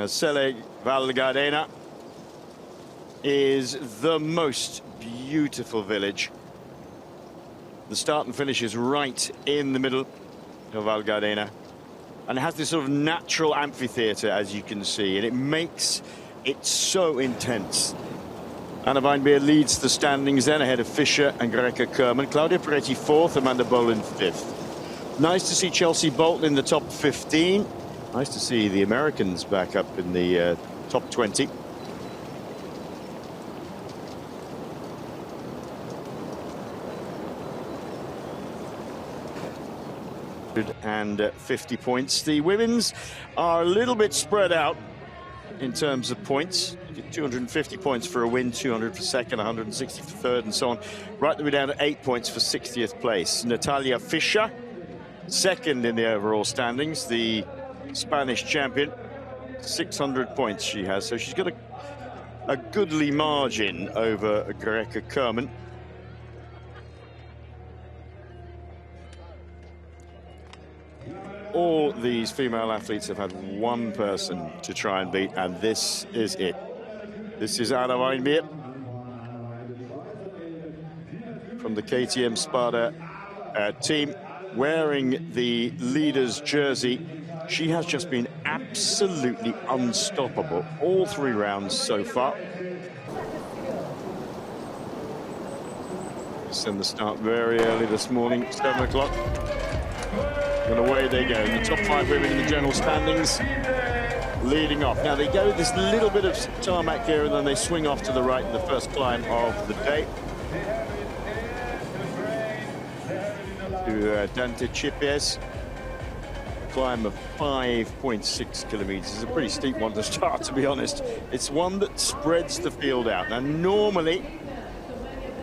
Selva Val Gardena is the most beautiful village. The start and finish is right in the middle of Val Gardena, and it has this sort of natural amphitheater, as you can see, and it makes it so intense. Anna Weinbeer leads the standings then, ahead of Fischer and Gorycka-Kurmann. Claudia Peretti fourth, Amanda Boland fifth. Nice to see Chelsea Bolton in the top 15. Nice to see the Americans back up in the top 20. And 50 points. The women's are a little bit spread out in terms of points. 250 points for a win, 200 for second, 160 for third, and so on. Right the way down to 8 points for 60th place. Natalia Fischer, second in the overall standings, the Spanish champion. 600 points she has, so she's got a goodly margin over Gorycka-Kurmann. All these female athletes have had one person to try and beat, and this is it. This is Anna Weinbeer from the KTM Sparta team, wearing the leader's jersey. She has just been absolutely unstoppable all 3 rounds so far. Send the start very early this morning, 7 o'clock. And away they go. The top 5 women in the general standings leading off. Now they go this little bit of tarmac here, and then they swing off to the right in the first climb of the day. To Dante Chipies. Climb of 5.6 kilometers. It's a pretty steep one to start, to be honest. It's one that spreads the field out. Now normally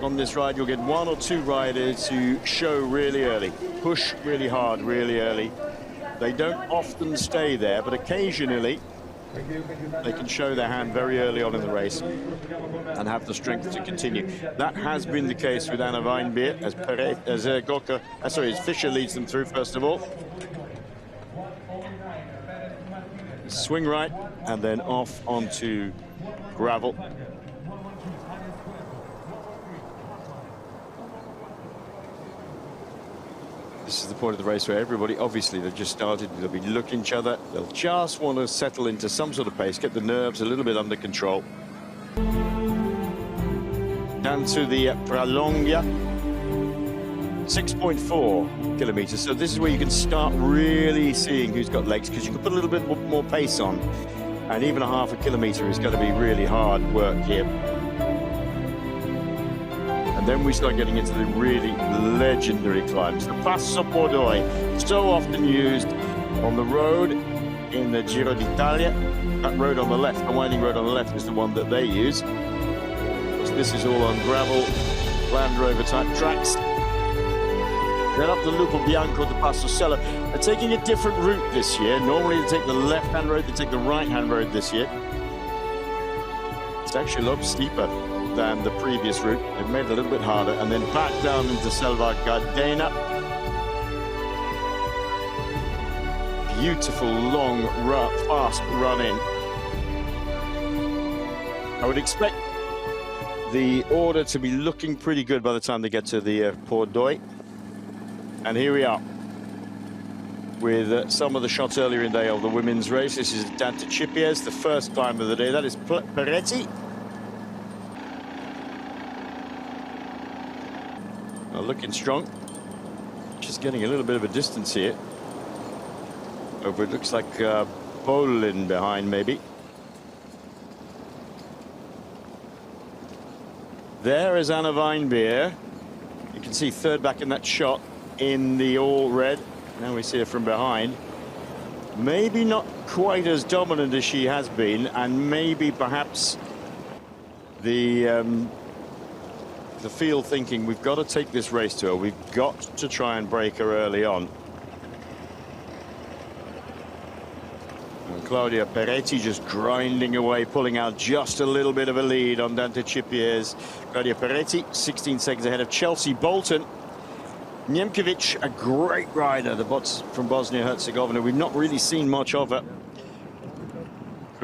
on this ride you'll get 1 or 2 riders who show really early, push really hard really early. They don't often stay there, but occasionally they can show their hand very early on in the race and have the strength to continue. That has been the case with Anna Weinbeer as Fischer leads them through first of all. Swing right and then off onto gravel. This is the point of the race where everybody, obviously, they've just started, they'll be looking at each other, they'll just want to settle into some sort of pace, get the nerves a little bit under control. Down to the Pralonga, 6.4 kilometers. So this is where you can start really seeing who's got legs, because you can put a little bit more pace on. And even a half a kilometer is going to be really hard work here. And then we start getting into the really legendary climbs. The Passo Podium, so often used on the road in the Giro d'Italia. That road on the left, the winding road on the left, is the one that they use. So this is all on gravel, Land Rover type tracks. Then up the Lupo Bianco to Passo Sella. They're taking a different route this year. Normally they take the left-hand road, they take the right-hand road this year. It's actually a lot steeper than the previous route. They've made it a little bit harder, and then back down into Selva Val Gardena. Beautiful, long, fast run in. I would expect the order to be looking pretty good by the time they get to the Podium. And here we are with some of the shots earlier in the day of the women's race. This is Dante Chipies, the first climb of the day. That is Peretti. Looking strong, just getting a little bit of a distance here. Over, it looks like Paula behind maybe. There is Anna Weinbeer. You can see third back in that shot in the all red. Now we see her from behind. Maybe not quite as dominant as she has been, and maybe perhaps the field thinking, we've got to take this race to her. We've got to try and break her early on. And Claudia Peretti just grinding away, pulling out just a little bit of a lead on Dante Chipies. Claudia Peretti, 16 seconds ahead of Chelsea Bolton. Niemkiewicz, a great rider, the bots from Bosnia-Herzegovina. We've not really seen much of her.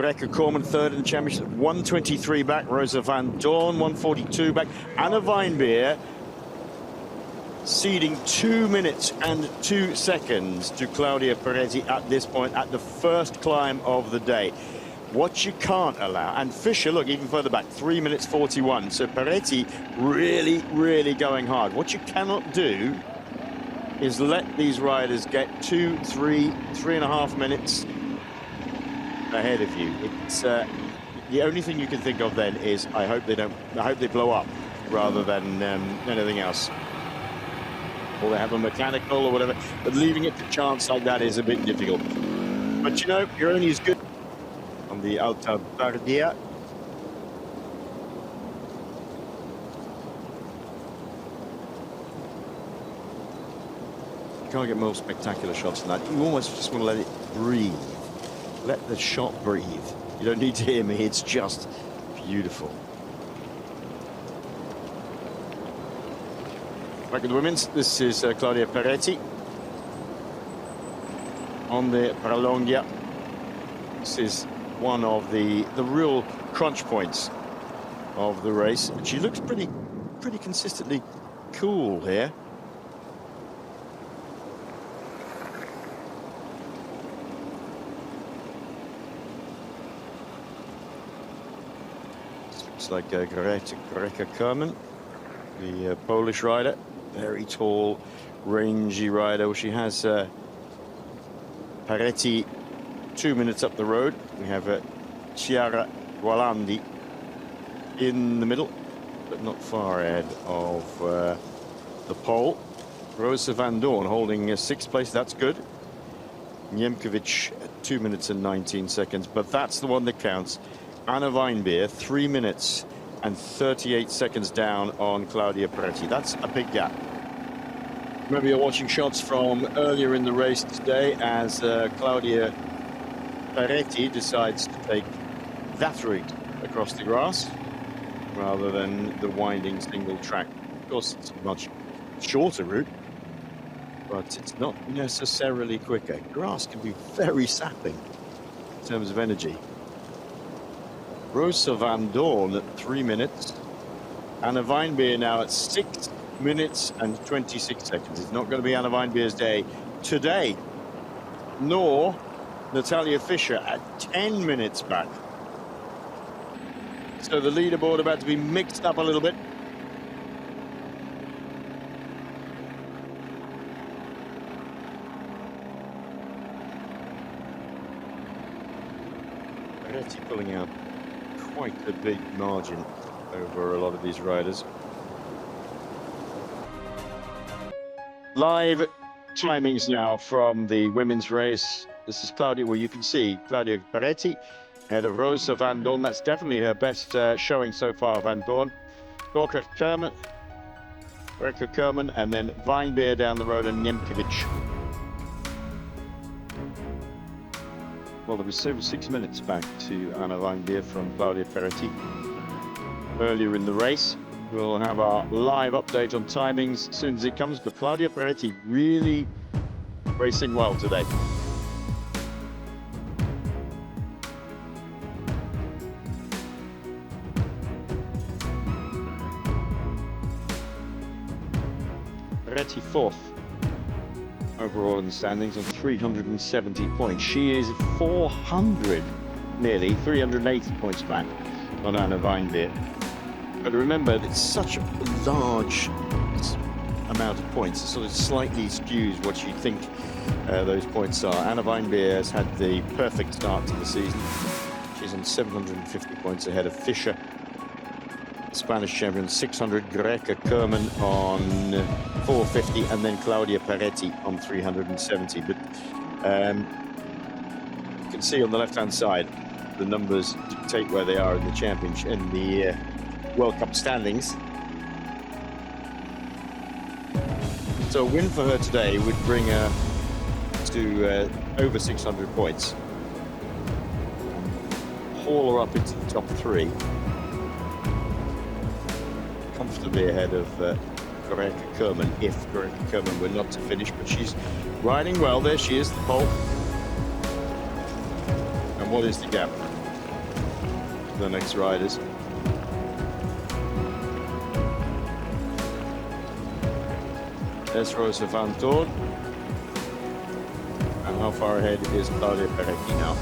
Gorycka-Kurmann third in the championship, 123 back. Rosa van Doorn 142 back. Anna Weinbeer ceding 2 minutes and 2 seconds to Claudia Peretti at this point, at the first climb of the day. What you can't allow, and Fischer, look, even further back, 3 minutes 41. So Peretti really, really going hard. What you cannot do is let these riders get 2, 3, 3.5 minutes ahead of you. It's the only thing you can think of then is I hope they blow up rather than anything else, or they have a mechanical or whatever. But leaving it to chance like that is a bit difficult. But you know, you're only as good on the Alta Bardia. You can't get more spectacular shots than that. You almost just want to let it breathe. Let the shot breathe. You don't need to hear me, it's just beautiful. Back at the women's, this is Claudia Peretti on the Prolongia. This is one of the real crunch points of the race. And she looks pretty consistently cool here. Looks like Gorycka-Kurmann, the Polish rider, very tall, rangy rider. Well, she has Peretti 2 minutes up the road. We have Chiara Gualandi in the middle, but not far ahead of the pole. Rosa van Doorn holding 6th place, that's good. Niemkiewicz 2 minutes and 19 seconds, but that's the one that counts. Anna Weinbeer 3 minutes and 38 seconds down on Claudia Peretti. That's a big gap. Remember, you're watching shots from earlier in the race today as Claudia Peretti decides to take that route across the grass rather than the winding single track. Of course, it's a much shorter route, but it's not necessarily quicker. Grass can be very sapping in terms of energy. Rosa van Doorn at 3 minutes. Anna Weinbeer now at 6 minutes and 26 seconds. It's not going to be Anna Weinbeer's day today, nor Natalia Fischer at 10 minutes back. So the leaderboard about to be mixed up a little bit. Peretti pulling out quite a big margin over a lot of these riders. Live timings now from the women's race. This is Claudia, where you can see Claudia Peretti ahead of Rosa van Doorn. That's definitely her best showing so far, van Doorn. Gorycka-Kurmann, and then Weinbeer down the road, and Niemkiewicz. Well, there was over 6 minutes back to Anna Weinbeer from Claudia Peretti earlier in the race. We'll have our live update on timings as soon as it comes, but Claudia Peretti really racing well today. Peretti 4th overall in the standings on 370 points. She is 400, nearly 380 points back on Anna Weinbeer. But remember, it's such a large amount of points. It sort of slightly skews what you think those points are. Anna Weinbeer has had the perfect start to the season. She's on 750 points ahead of Fischer, Spanish champion, 600, Gorycka-Kurmann on 450, and then Claudia Peretti on 370. But you can see on the left-hand side, the numbers dictate where they are in the championship, in the World Cup standings. So a win for her today would bring her to over 600 points, haul her up into the top 3, comfortably ahead of Gorycka-Kurmann if Gorycka-Kurmann were not to finish. But she's riding well. There she is, the pole. And what is the gap? the next riders. There's Rosa van Doorn. And how far ahead is Claudia Peretti now?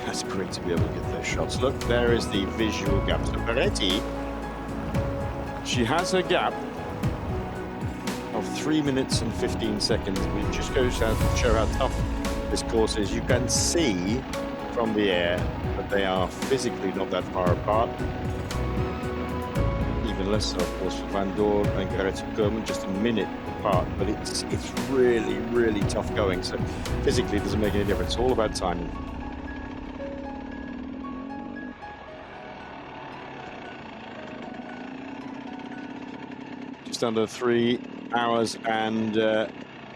That's great to be able to get those shots. Look, there is the visual gap. So Peretti, she has her gap of 3 minutes and 15 seconds. It just goes to show how tough this course is. You can see from the air that they are physically not that far apart. Even less so, of course, for Van Doorn and Gorycka-Kurmann, just a minute apart. But it's really, really tough going. So physically, it doesn't make any difference. It's all about timing. Just under 3 hours and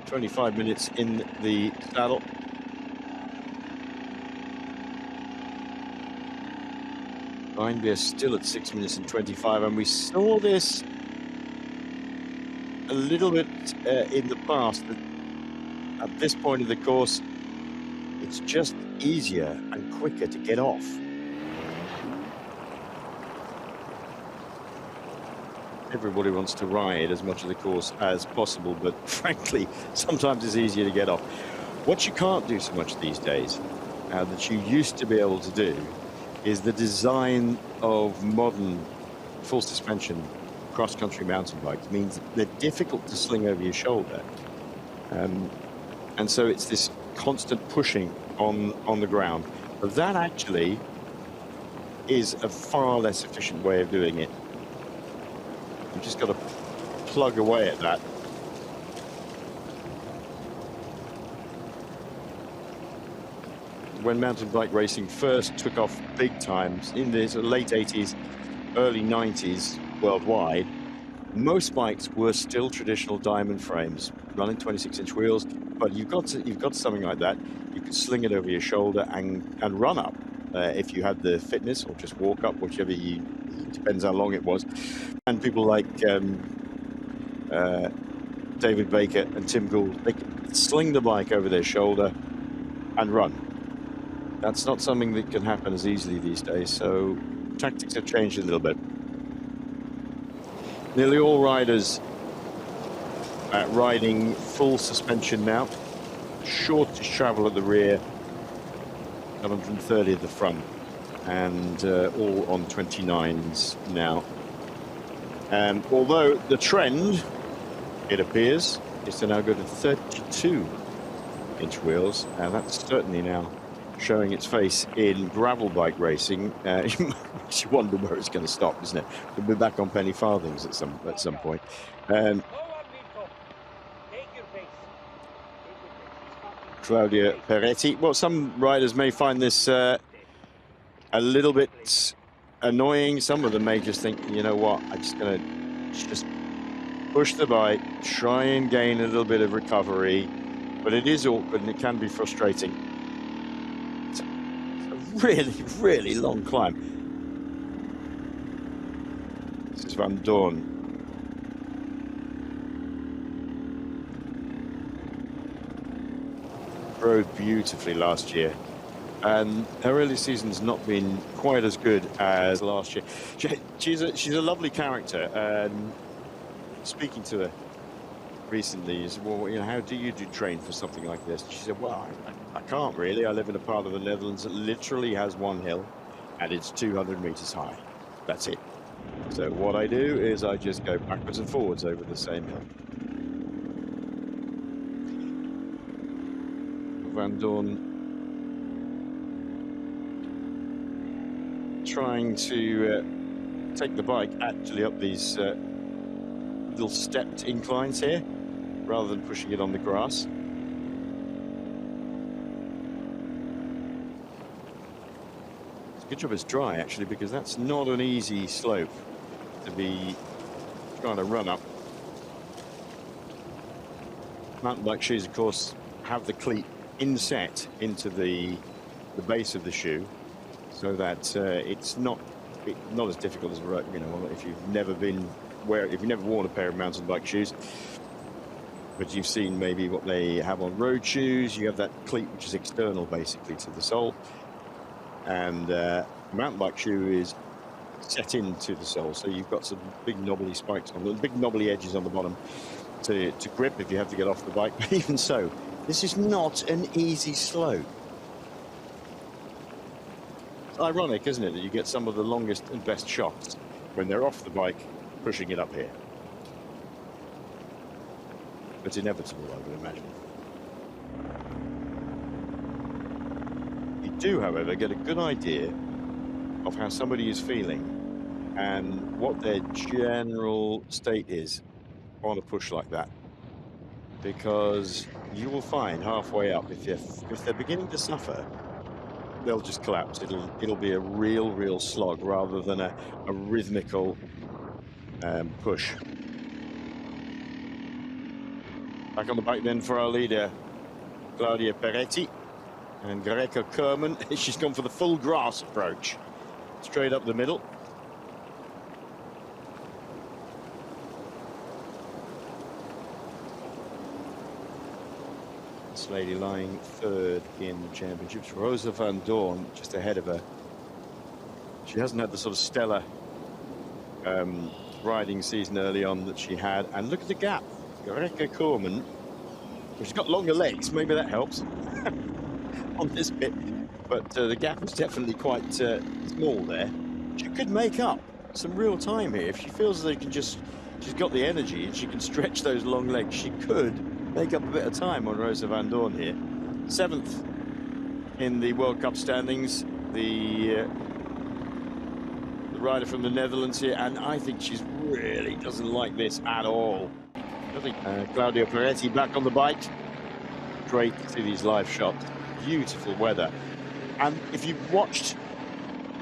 25 minutes in the saddle. We're still at 6 minutes and 25, and we saw this a little bit in the past. That at this point of the course, it's just easier and quicker to get off. Everybody wants to ride as much of the course as possible, but frankly, sometimes it's easier to get off. What you can't do so much these days, that you used to be able to do, is the design of modern full suspension cross-country mountain bikes means they're difficult to sling over your shoulder. And so it's this constant pushing on the ground. But that actually is a far less efficient way of doing it. You've just got to plug away at that. When mountain bike racing first took off big times in the late 80s, early 90s worldwide, most bikes were still traditional diamond frames, running 26-inch wheels. But you've got something like that. You could sling it over your shoulder and run up if you had the fitness, or just walk up, whichever you. It depends how long it was. And people like David Baker and Tim Gould, they could sling the bike over their shoulder and run. That's not something that can happen as easily these days, so tactics have changed a little bit. Nearly all riders riding full suspension now. Shortest travel at the rear, 130 at the front, and all on 29s now. Although the trend, it appears, is to now go to 32-inch wheels, and that's certainly now showing its face in gravel bike racing. Makes you wonder where it's going to stop, isn't it? We'll be back on penny farthings at some point. Claudia Peretti. Well, some riders may find this a little bit annoying. Some of them may just think, you know what, I'm just going to push the bike, try and gain a little bit of recovery. But it is awkward and it can be frustrating. Really, really long climb. This is Van Doorn. Rode beautifully last year, and her early season's not been quite as good as last year. She's a lovely character. Speaking to her recently, he said, well, you know, how do you train for something like this? She said, well, I can't really. I live in a part of the Netherlands that literally has one hill, and it's 200 meters high. That's it. So what I do is I just go backwards and forwards over the same hill. Van Doorn trying to take the bike actually up these little stepped inclines here, rather than pushing it on the grass. It's a good job it's dry, actually, because that's not an easy slope to be trying to run up. Mountain bike shoes, of course, have the cleat inset into the base of the shoe, so that it's not as difficult as, you know, if you've never worn a pair of mountain bike shoes. but you've seen maybe what they have on road shoes. You have that cleat which is external basically to the sole, and mountain bike shoe is set into the sole, so you've got some big knobbly spikes on them, big knobbly edges on the bottom to grip if you have to get off the bike. But even so, this is not an easy slope. It's ironic, isn't it, that you get some of the longest and best shots when they're off the bike pushing it up here. It's inevitable, I would imagine. You do, however, get a good idea of how somebody is feeling and what their general state is on a push like that, because you will find halfway up, if they're beginning to suffer, they'll just collapse. It'll be a real slog rather than a rhythmical push. Back on the bike then for our leader, Claudia Peretti, and Gorycka-Kurmann. She's gone for the full grass approach, straight up the middle. This lady lying third in the championships. Rosa van Doorn just ahead of her. She hasn't had the sort of stellar riding season early on that she had. And look at the gap. Gorycka-Kurmann, she's got longer legs, maybe that helps on this bit, but the gap is definitely quite small there. She could make up some real time here if she feels that she's got the energy and she can stretch those long legs. She could make up a bit of time on Rosa van Doorn here. 7th in the World Cup standings, the rider from the Netherlands here, and I think she's really doesn't like this at all. I think Claudia Peretti back on the bike. Great to see these live shots. Beautiful weather. And if you've watched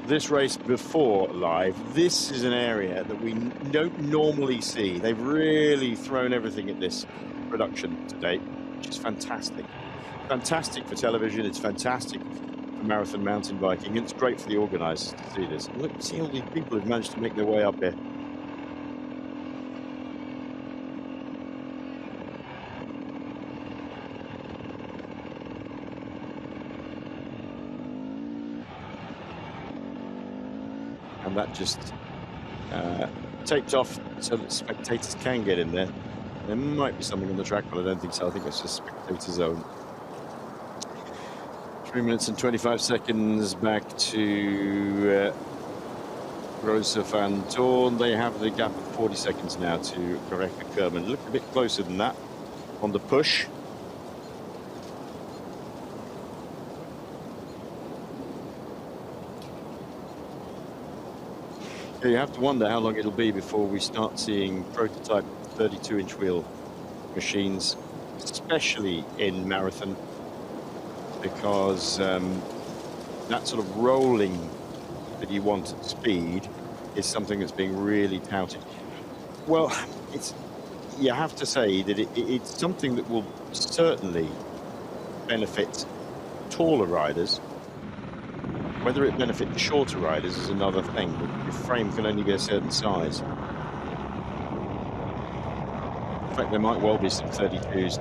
this race before live, this is an area that we don't normally see. They've really thrown everything at this production to date, which is fantastic. Fantastic for television. It's fantastic for marathon mountain biking. And it's great for the organisers to see this. And look, see all these people who've managed to make their way up here. And that just taped off so that spectators can get in there. There might be something on the track, but I don't think so. I think it's just spectator zone. 3 minutes and 25 seconds back to Rosa van Doorn. They have the gap of 40 seconds now to Gorycka-Kurmann. Look a bit closer than that on the push. You have to wonder how long it'll be before we start seeing prototype 32-inch wheel machines, especially in marathon, because that sort of rolling that you want at speed is something that's being really touted. Well, you have to say that it's something that will certainly benefit taller riders. Whether it benefits the shorter riders is another thing. Your frame can only be a certain size. In fact, there might well be some 32s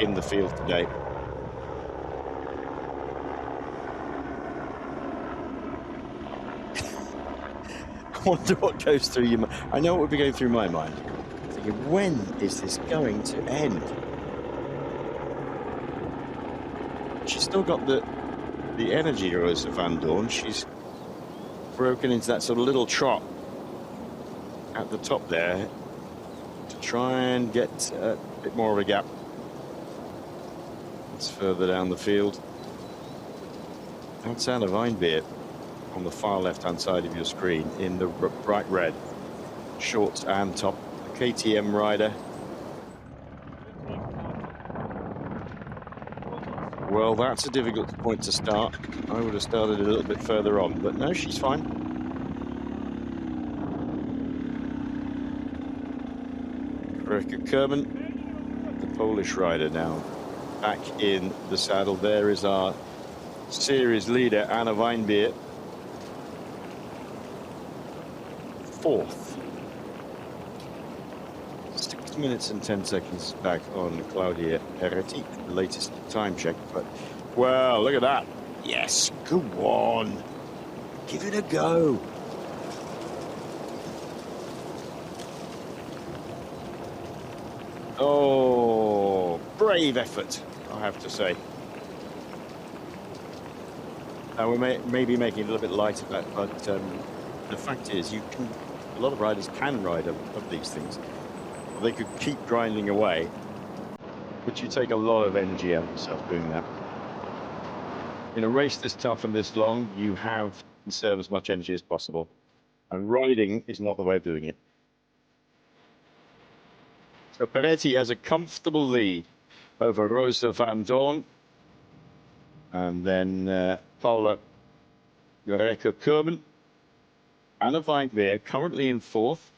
in the field today. I wonder what goes through your mind. I know what would be going through my mind. I'm thinking, when is this going to end? She's still got the energy, Rosa van Doorn. She's broken into that sort of little trot at the top there to try and get a bit more of a gap. It's further down the field. That's Anna Weinbeer on the far left-hand side of your screen in the bright red shorts and top. The KTM rider. Well, that's a difficult point to start. I would have started a little bit further on, but no, she's fine. Gorycka-Kurmann, the Polish rider, now back in the saddle. There is our series leader, Anna Weinbeer. 4th. minutes and 10 seconds back on Claudia Peretti, the latest time check. But, well, look at that. Yes, go on. Give it a go. Oh, brave effort, I have to say. Now, we may be making it a little bit light of that, but the fact is, a lot of riders can ride up these things. They could keep grinding away, but you take a lot of energy out of yourself doing that. In a race this tough and this long, you have to conserve as much energy as possible. And riding is not the way of doing it. So Peretti has a comfortable lead over Rosa van Doorn. And then Paula Gorycka-Kurmann. Anna Weidweer currently in fourth.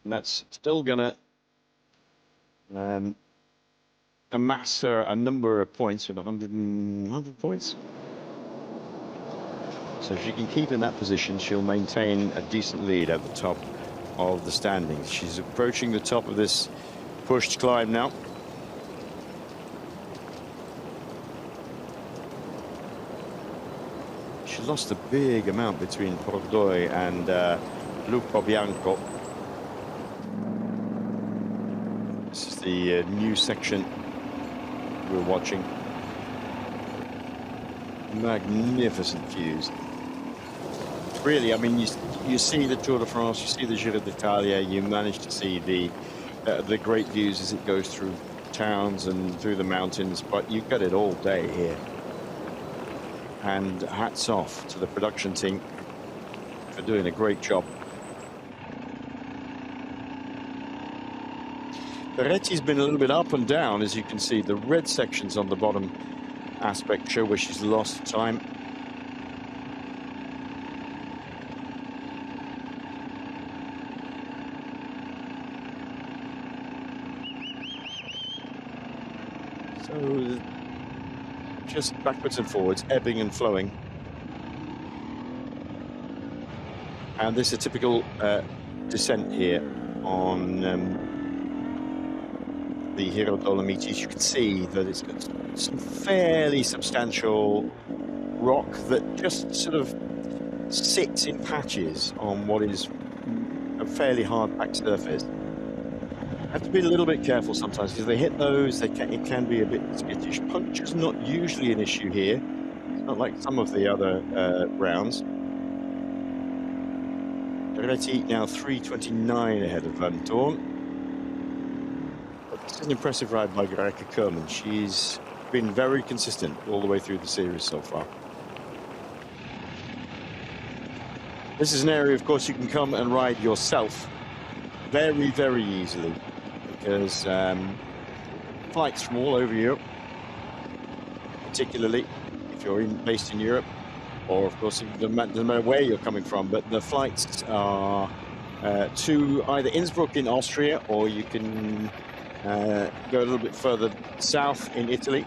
And that's still going to amass her a number of points, with 100 points. So if she can keep in that position, she'll maintain a decent lead at the top of the standings. She's approaching the top of this pushed climb now. She lost a big amount between Pordoi and Lupo Bianco. This is the new section we're watching. Magnificent views. Really, I mean, you see the Tour de France, you see the Giro d'Italia, you manage to see the great views as it goes through towns and through the mountains, but you get it all day here. And hats off to the production team for doing a great job. Peretti's been a little bit up and down, as you can see. The red sections on the bottom aspect show where she's lost time. So just backwards and forwards, ebbing and flowing. And this is a typical descent here on the Südtirol Dolomites. You can see that it's got some fairly substantial rock that just sort of sits in patches on what is a fairly hard packed surface. Have to be a little bit careful sometimes, because they hit those, it can be a bit skittish. Punch is not usually an issue here. It's not like some of the other rounds. Peretti now 3:29 ahead of Van Doorn. But this is an impressive ride by Gorycka-Kurmann. She's been very consistent all the way through the series so far. This is an area, of course, you can come and ride yourself very, very easily, because flights from all over Europe, particularly if you're based in Europe, or of course it doesn't matter where you're coming from, but the flights are to either Innsbruck in Austria, or you can go a little bit further south in Italy.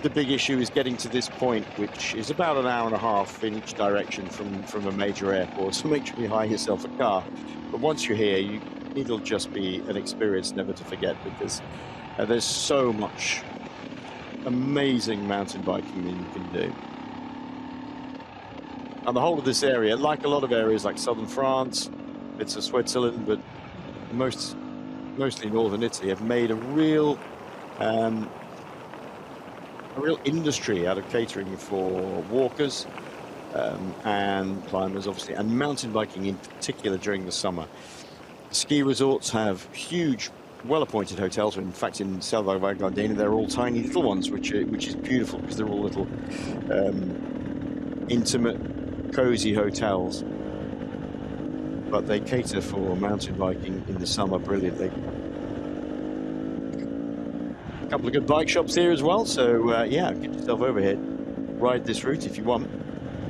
The big issue is getting to this point, which is about an hour and a half in each direction from a major airport, so make sure you hire yourself a car. But once you're here, it'll just be an experience never to forget, because there's so much amazing mountain biking that you can do. And the whole of this area, like a lot of areas like southern France, bits of Switzerland, but mostly northern Italy, have made a real industry out of catering for walkers and climbers, obviously, and mountain biking in particular during the summer. Ski resorts have huge, well-appointed hotels. In fact, in Selva Val Gardena, they're all tiny little ones, which is beautiful, because they're all little intimate, cozy hotels. But they cater for mountain biking in the summer brilliantly. A couple of good bike shops here as well, so yeah, get yourself over here, ride this route if you want.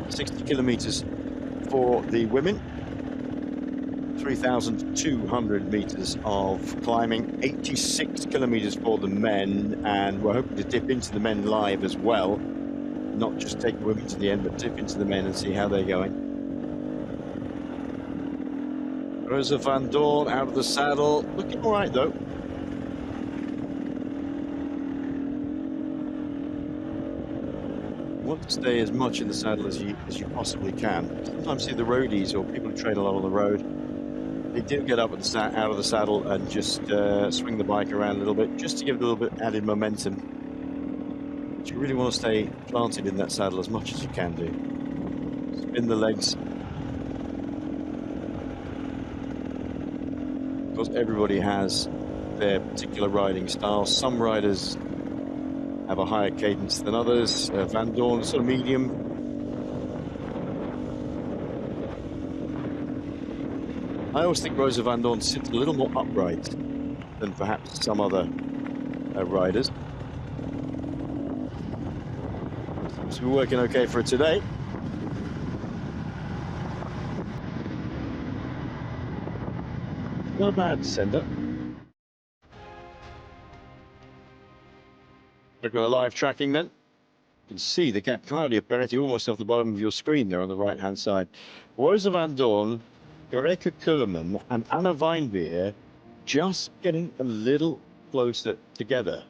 60 kilometers for the women, 3,200 meters of climbing, 86 kilometers for the men, and we're hoping to dip into the men live as well, not just take the women to the end, but dip into the men and see how they're going. Rosa van Doorn out of the saddle, looking all right though. You want to stay as much in the saddle as you possibly can. Sometimes see the roadies or people who train a lot on the road, they do get up out of the saddle and just swing the bike around a little bit, just to give it a little bit added momentum. But you really want to stay planted in that saddle as much as you can do. Spin the legs. Of course, everybody has their particular riding style. Some riders have a higher cadence than others. Van Doorn, sort of medium. I always think Rosa van Doorn sits a little more upright than perhaps some other riders. Seems to be working okay for her today. Not a bad descender. Look at the live tracking then. You can see the gap. Claudia Peretti almost off the bottom of your screen there on the right-hand side. Rosa van Doorn, Gorycka-Kurmann and Anna Weinbeer just getting a little closer together.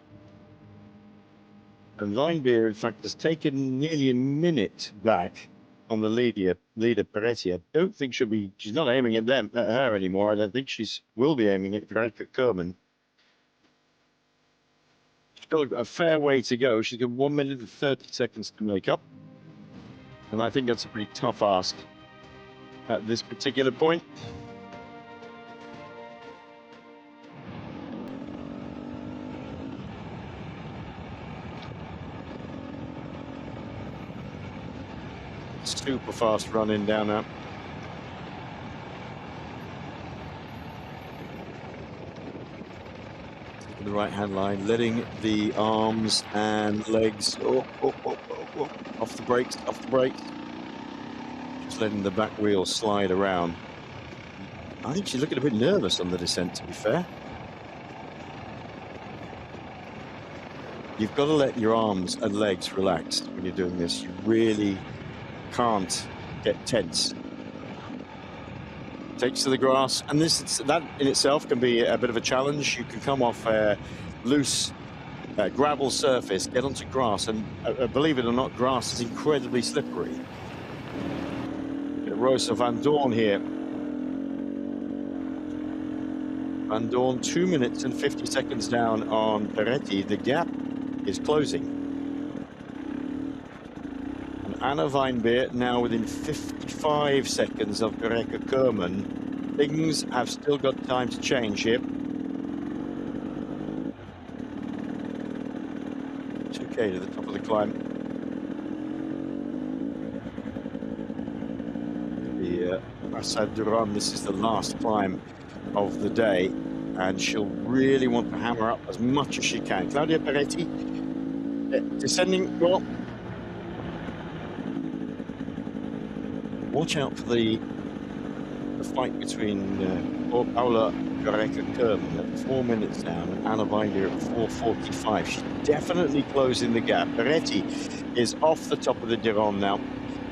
And Weinbeer, in fact, has taken nearly a minute back on the leader Peretti. I don't think she's not aiming at her anymore. I don't think will be aiming at Gorycka-Kurmann. She's got a fair way to go. She's got 1 minute and 30 seconds to make up. And I think that's a pretty tough ask at this particular point. Super fast run in down now. Taking the right hand line, letting the arms and legs off the brakes, just letting the back wheel slide around. I think she's looking a bit nervous on the descent, to be fair. You've got to let your arms and legs relax when you're doing this. You really can't get tense. Takes to the grass, and that in itself can be a bit of a challenge. You can come off a loose gravel surface, get onto grass, and believe it or not, grass is incredibly slippery. Rosa van Doorn here. Van Doorn 2 minutes and 50 seconds down on Peretti. The gap is closing. Anna Weinbeer now within 55 seconds of Gorycka-Kurmann. Things have still got time to change here. 2K to the top of the climb. The Passade du Rhum, this is the last climb of the day, and she'll really want to hammer up as much as she can. Claudia Peretti descending well. Watch out for the fight between Paula Gorycka-Kurmann at 4 minutes down and Anna Weinbeer at 4:45. She's definitely closing the gap. Peretti is off the top of the Doorn now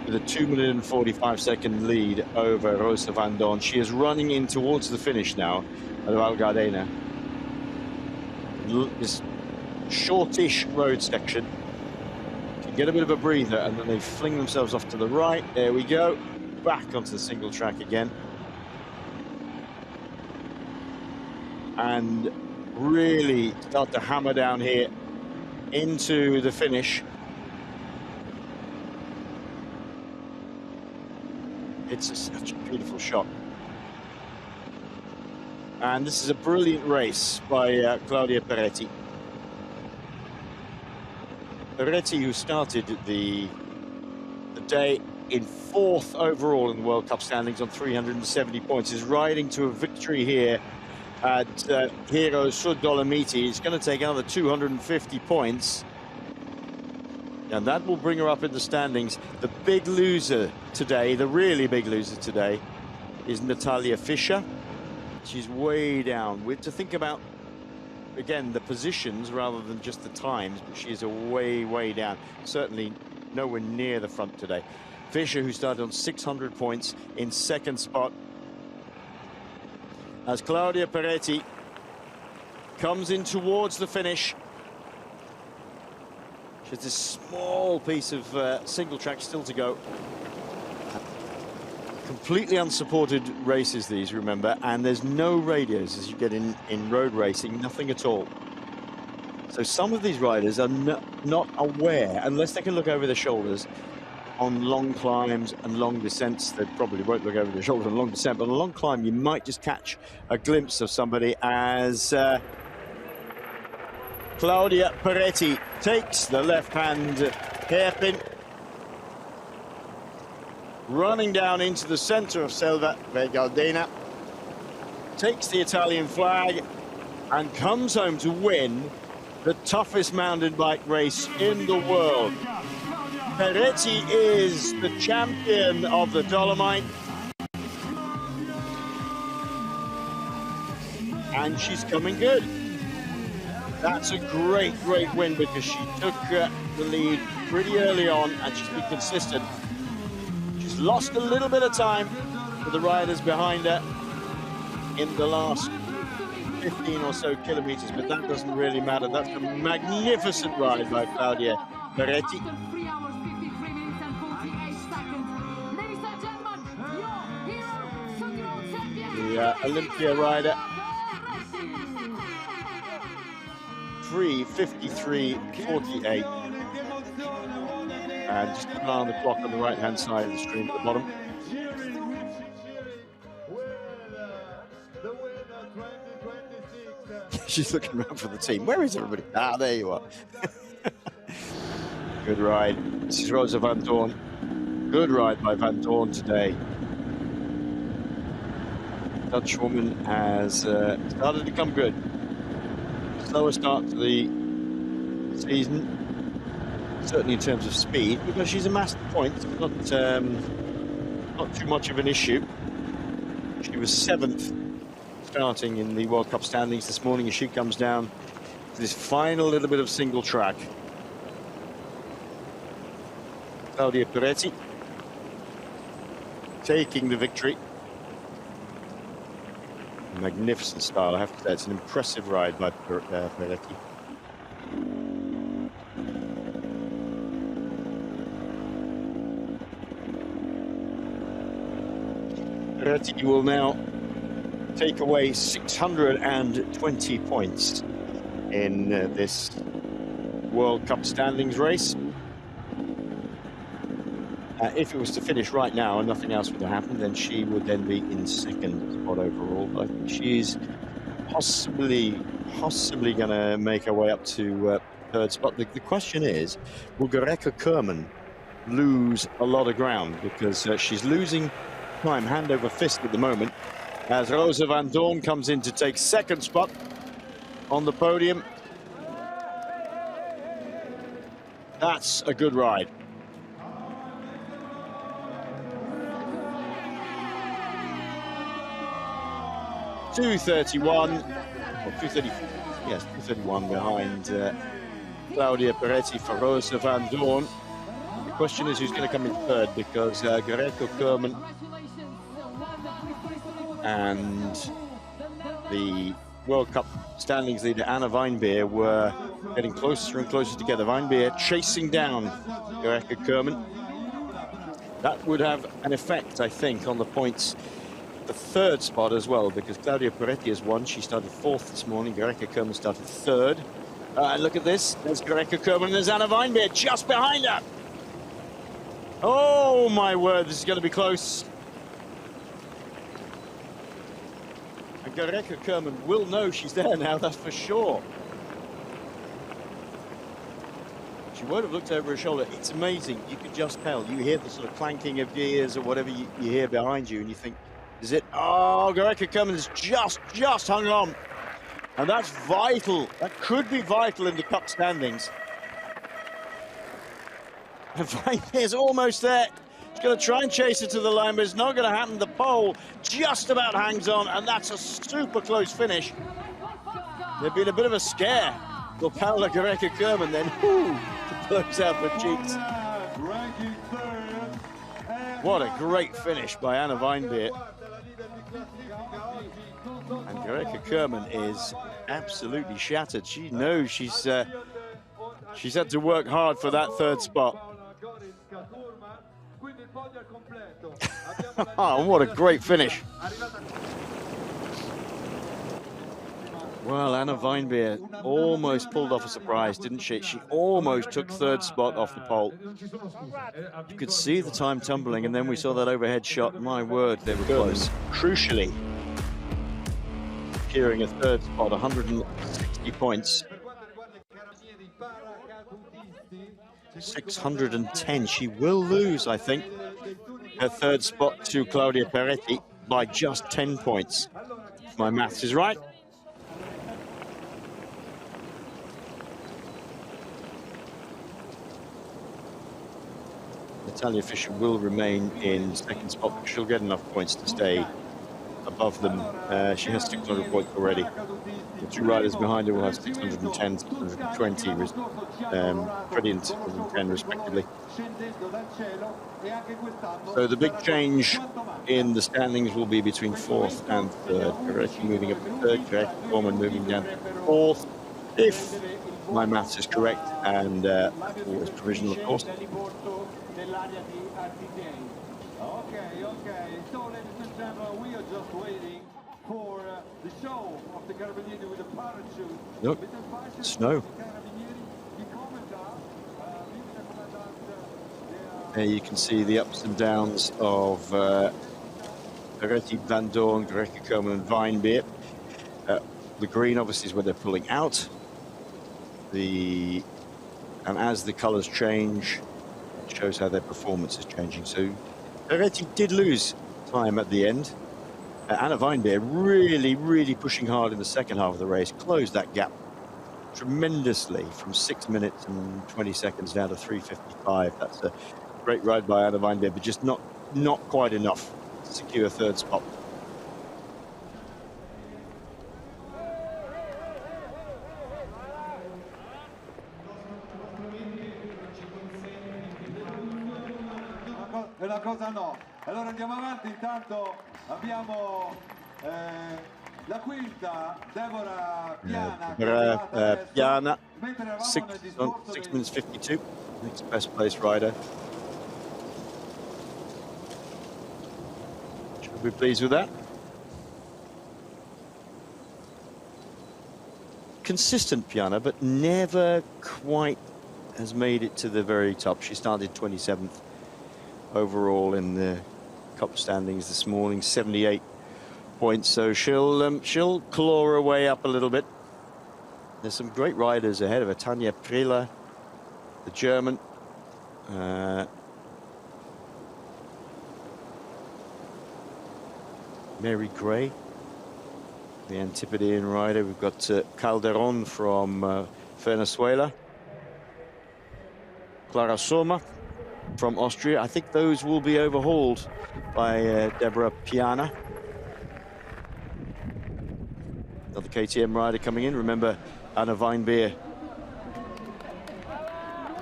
with a 2 minute and 45 second lead over Rosa van Doorn. She is running in towards the finish now at Val Gardena. This shortish road section. Get a bit of a breather, and then they fling themselves off to the right. There we go. Back onto the single track again. And really start to hammer down here into the finish. It's such a beautiful shot. And this is a brilliant race by Claudia Peretti. Peretti, who started the day in 4th overall in the World Cup standings on 370 points, is riding to a victory here at Südtirol Dolomites. It's going to take another 250 points, and that will bring her up in the standings. The big loser today, the really big loser today, is Natalia Fischer. She's way down. We have to think about, again, the positions rather than just the times, but she is way down. Certainly nowhere near the front today. Fischer, who started on 600 points, in 2nd spot. as Claudia Peretti comes in towards the finish. She has this small piece of single track still to go. Completely unsupported races these, remember, and there's no radios as you get in road racing, nothing at all. So some of these riders are not aware, unless they can look over their shoulders on long climbs and long descents. They probably won't look over their shoulder on long descent, but on a long climb you might just catch a glimpse of somebody as Claudia Peretti takes the left-hand hairpin, running down into the center of Selva Val Gardena, takes the Italian flag and comes home to win the toughest mountain bike race in the world. Peretti is the champion of the Dolomite, and she's coming good. That's a great win because she took the lead pretty early on and she's been consistent. She's lost a little bit of time for the riders behind her in the last 15 or so kilometers, but that doesn't really matter. That's a magnificent ride by Claudia Peretti. The Olympia rider. 3:53.48. And just keep an eye on the clock on the right-hand side of the screen at the bottom. She's looking around for the team. Where is everybody? Ah, there you are. Good ride. This is Rosa van Doorn. Good ride by Van Doorn today. Dutch woman has started to come good. Slower start to the season, certainly in terms of speed, because she's amassed points. Not too much of an issue. She was 7th starting in the World Cup standings this morning as she comes down to this final little bit of single track. Claudia Peretti taking the victory. Magnificent style, I have to say. It's an impressive ride by Peretti. Peretti will now take away 620 points in this World Cup standings race. If it was to finish right now and nothing else would have happened, then she would then be in 2nd spot overall. But I think she's possibly going to make her way up to 3rd spot. The question is, will Gorycka-Kurmann lose a lot of ground? Because she's losing time hand over fist at the moment, as Rosa van Doorn comes in to take 2nd spot on the podium. That's a good ride. .231, or 230, yes, 231 behind Claudia Peretti for Rosa van Doorn. The question is who's going to come in 3rd, because Gorycka-Kurmann and the World Cup standings leader Anna Weinbeer were getting closer and closer together. Weinbeer chasing down Gorycka-Kurmann. That would have an effect, I think, on the points. The 3rd spot as well, because Claudia Peretti has won. She started 4th this morning. Gorycka-Kurmann started 3rd. Look at this. There's Gorycka-Kurmann. There's Anna Weinbeer just behind her. Oh, my word. This is going to be close. And Gorycka-Kurmann will know she's there now, that's for sure. She won't have looked over her shoulder. It's amazing. You can just tell. You hear the sort of clanking of gears or whatever you hear behind you, and you think, is it? Oh, Gorycka-Kurmann has just hung on. And that's vital. That could be vital in the cup standings. And Weinbeer's almost there. She's going to try and chase it to the line, but it's not going to happen. The pole just about hangs on, and that's a super close finish. There'd been a bit of a scare for Paula Gorycka-Kurmann then. Whoo, to close out the cheeks. What a great finish by Anna Weinbeer. Gorycka-Kurmann is absolutely shattered. She knows she's had to work hard for that third spot. What a great finish. Well, Anna Weinbeer almost pulled off a surprise, didn't she? She almost took third spot off the pole. You could see the time tumbling, and then we saw that overhead shot. My word, they were close. Crucially, securing a third spot, 160 points. 610. She will lose, I think, her third spot to Claudia Peretti by just 10 points. If my maths is right. Natalia Fischer will remain in second spot, but she'll get enough points to stay above them. She has 600 points already. The two riders behind her will have 610, 620, Freddie and 610 respectively. So the big change in the standings will be between fourth and third. Peretti moving up to third, Gorycka-Kurmann moving down to fourth, if my maths is correct, and that's always provisional, of course. Okay. So, ladies and gentlemen, we are just waiting for the show of the Carabinieri with the parachute. Look, snow. There you can see the ups and downs of Peretti, Van Doorn, Gorycka-Kurmann and Weinbeer. The green obviously is where they're pulling out. And as the colours change, it shows how their performance is changing. So Peretti did lose time at the end. Anna Weinbeer really pushing hard in the second half of the race, closed that gap tremendously from 6 minutes and 20 seconds down to 3:55. That's a great ride by Anna Weinbeer, but just not quite enough to secure a third spot. Una cosa no. Allora andiamo avanti, intanto abbiamo la quinta, Deborah Piana, 6 minutes 52, next best place rider. Should we be pleased with that? Consistent Piana, but never quite has made it to the very top. She started 27th overall in the Cup standings this morning, 78 points. So she'll claw her way up a little bit. There's some great riders ahead of her. Tanja Priller, the German. Mary Gray, the Antipodean rider. We've got Calderon from Venezuela. Clara Soma from Austria. I think those will be overhauled by Deborah Piana. Another KTM rider coming in. Remember, Anna Weinbeer,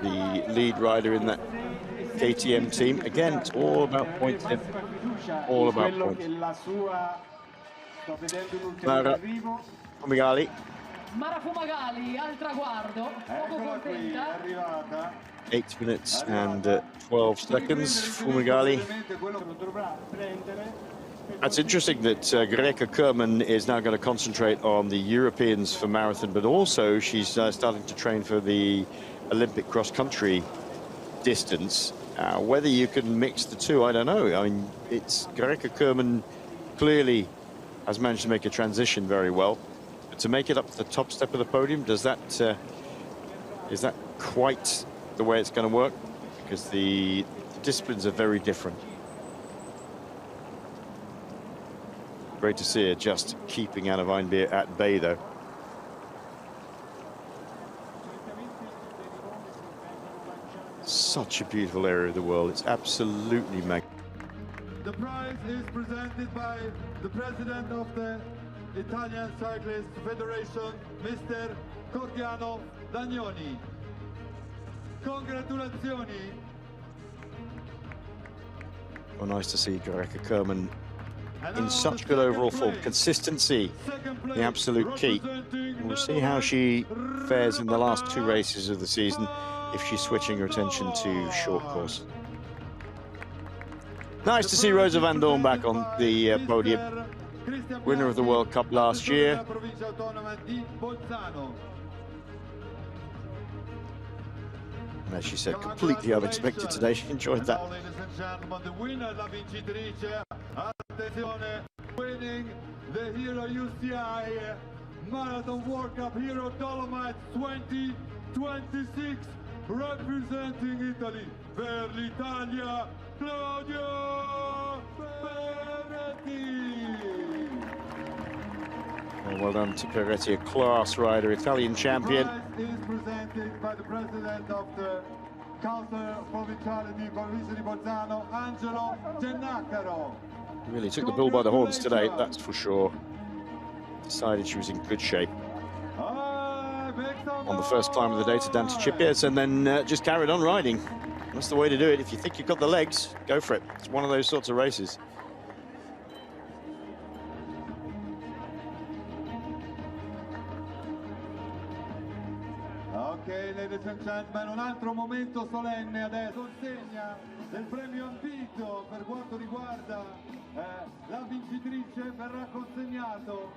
the lead rider in that KTM team. Again, it's all about points. All about points. Mara Fumagalli. Mara Fumagalli al traguardo. Poco contenta. 8 minutes and 12 seconds. Fumagalli. That's interesting that Gorycka-Kurmann is now going to concentrate on the Europeans for marathon, but also she's starting to train for the Olympic cross-country distance. Whether you can mix the two, I don't know. I mean, it's Gorycka-Kurmann clearly has managed to make a transition very well. But to make it up to the top step of the podium, is that quite the way it's going to work? Because the disciplines are very different. Great to see her just keeping Anna Weinbeer at bay, though. Such a beautiful area of the world. It's absolutely magnificent. The prize is presented by the president of the Italian Cyclist Federation, Mr. Cordiano Dagnoni. Congratulazioni. Well, nice to see Gorycka-Kurmann in such good overall form. Consistency, the absolute key. We'll see how she fares in the last 2 races of the season if she's switching her attention to short course. Nice to see Rosa van Doorn back on the podium. Winner of the World Cup last year. And as she said, completely unexpected today. She enjoyed that. Winning the Hero UCI Marathon World Cup Hero Dolomites 2026, representing Italy per l'Italia, Claudia Peretti. Well done to Peretti, a class rider, Italian champion. The prize is presented by the president of the Council Provinciale di Provincia di Bolzano, Angelo Gennacaro. Really took the bull by the horns today, that's for sure. Decided she was in good shape on the first climb of the day to Dante Chipies, and then just carried on riding. That's the way to do it. If you think you've got the legs, go for it. It's one of those sorts of races. Ok, ladies and gentlemen, un altro momento solenne adesso, consegna del premio ambito per quanto riguarda la vincitrice. Verrà consegnato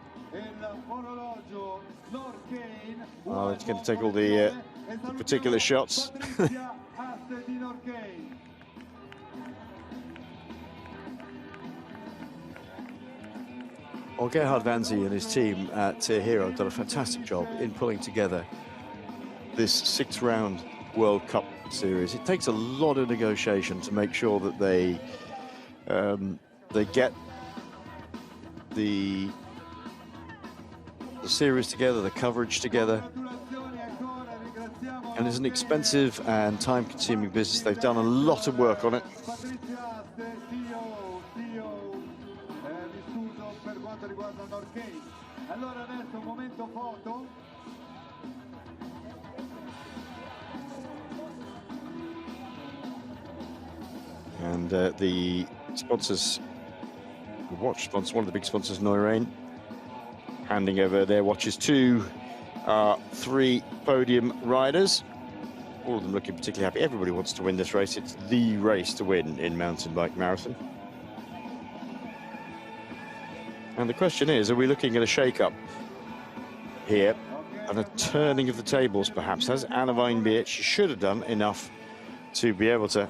l'orologio Norkane. Oh, it's going to take all the particular shots. Well, Gerhard Vanzi and his team at Hero have done a fantastic job in pulling together this 6-round World Cup series. It takes a lot of negotiation to make sure that they get the series together, the coverage together. And it's an expensive and time-consuming business. They've done a lot of work on it. And the sponsors, the watch sponsor, one of the big sponsors, Neurain, handing over their watches to 3 podium riders. All of them looking particularly happy. Everybody wants to win this race. It's the race to win in mountain bike marathon. And the question is, are we looking at a shake-up here and a turning of the tables, perhaps? Has Anna Weinbeer, she should have done enough to be able to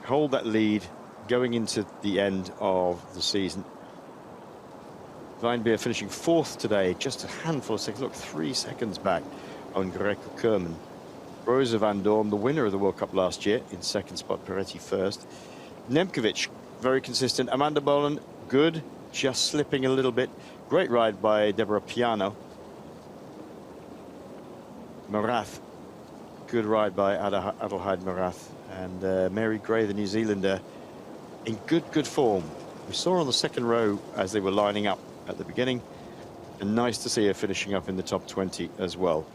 hold that lead going into the end of the season. Weinbeer finishing 4th today, just a handful of seconds. Look, 3 seconds back on Gorycka-Kurmann. Rosa van Doorn, the winner of the World Cup last year, in 2nd spot, Peretti 1st. Nemkovic, very consistent. Amanda Bolen, good, just slipping a little bit. Great ride by Deborah Piano. Morath, good ride by Adelheid Morath. And Mary Gray, the New Zealander, in good form. We saw her on the 2nd row as they were lining up at the beginning, and nice to see her finishing up in the top 20 as well.